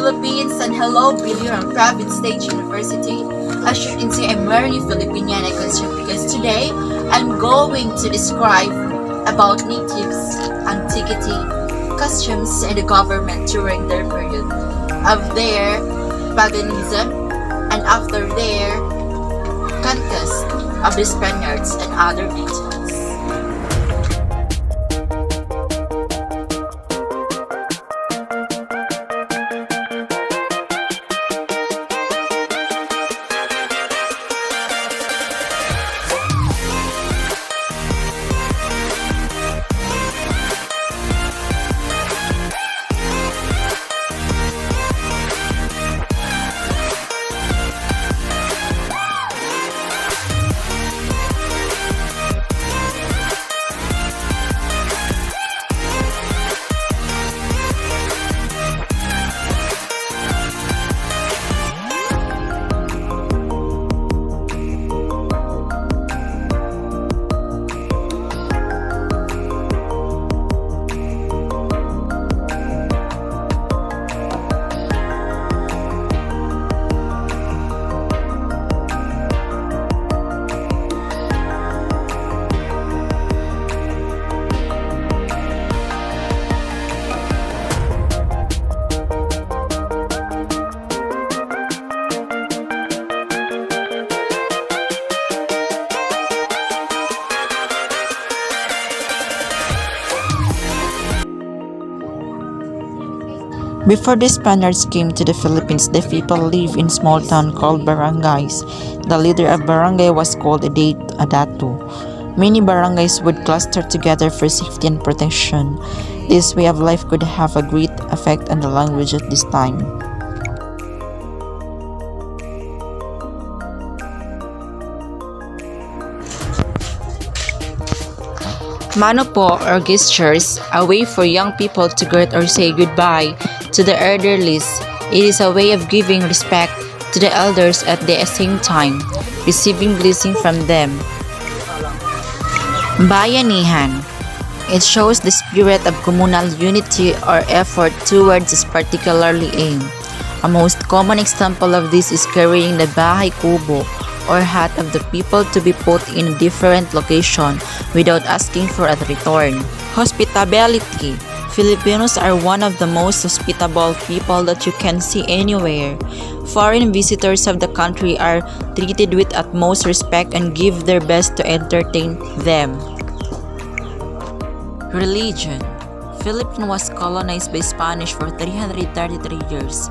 Philippines, and hello Billy from Province State University. As you can see, I'm wearing a Filipiniana costume because today I'm going to describe about natives' antiquity customs and the government during their period of their paganism and after their conquest of the Spaniards and other nations. Before the Spaniards came to the Philippines, the people lived in small town called barangays. The leader of barangay was called a dato. Many barangays would cluster together for safety and protection. This way of life could have a great effect on the language at this time. Mano po or gestures, a way for young people to greet or say goodbye to the elderly. It is a way of giving respect to the elders at the same time receiving blessing from them. Bayanihan. It shows the spirit of communal unity or effort towards this particularly aim. A most common example of this is carrying the bahay kubo or hut of the people to be put in a different location without asking for a return. Hospitality. Filipinos are one of the most hospitable people that you can see anywhere. Foreign visitors of the country are treated with utmost respect and give their best to entertain them. Religion. Philippines was colonized by Spanish for 333 years.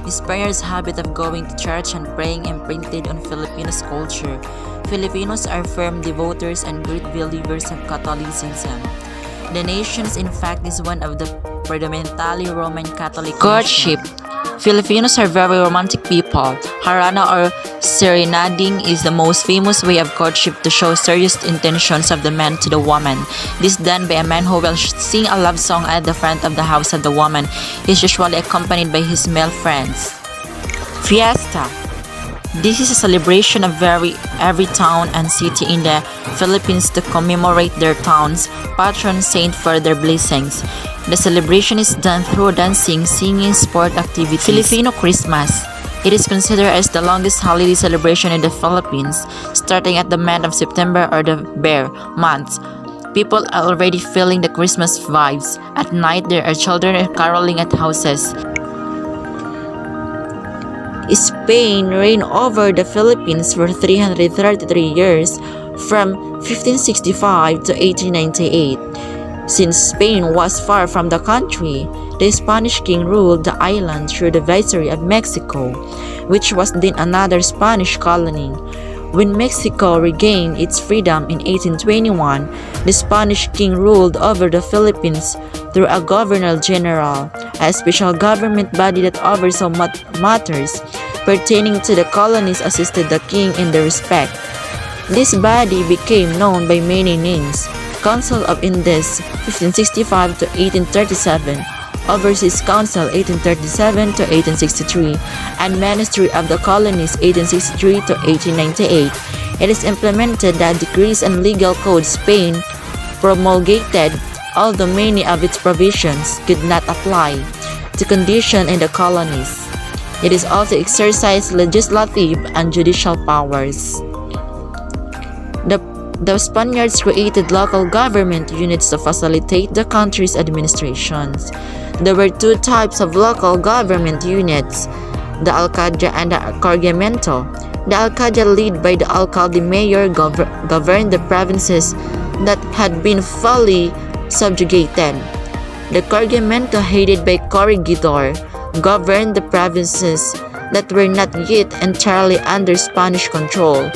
The Spaniards' habit of going to church and praying imprinted on Filipinos' culture. Filipinos are firm devotees and great believers of Catholicism. The nation, in fact, is one of the predominantly Roman Catholic courtship. Filipinos are very romantic people. Harana or serenading is the most famous way of courtship to show serious intentions of the man to the woman. This is done by a man who will sing a love song at the front of the house of the woman. He is usually accompanied by his male friends. Fiesta. This is a celebration of every town and city in the Philippines to commemorate their town's patron saint for their blessings. The celebration is done through dancing, singing, sport activities. Filipino Christmas. It is considered as the longest holiday celebration in the Philippines, starting at the month of September or the Bear month. People are already feeling the Christmas vibes. At night, there are children caroling at houses. Spain reigned over the Philippines for 333 years, from 1565 to 1898. Since Spain was far from the country, the Spanish king ruled the island through the viceroy of Mexico, which was then another Spanish colony. When Mexico regained its freedom in 1821, the Spanish king ruled over the Philippines through a governor-general, a special government body that oversaw matters pertaining to the colonies, assisted the king in the respect. This body became known by many names: Council of Indies 1565 to 1837, Overseas Council 1837 to 1863, and Ministry of the Colonies 1863 to 1898. It is implemented that decrees and legal codes Spain promulgated, although many of its provisions could not apply the condition in the colonies. It is also exercised legislative and judicial powers. The Spaniards created local government units to facilitate the country's administrations. There were two types of local government units, the Alcalde and the Corregimiento. The Alcalde, led by the alcalde mayor, governed the provinces that had been fully subjugated. The Corregimiento, headed by Corregidor, governed the provinces that were not yet entirely under Spanish control.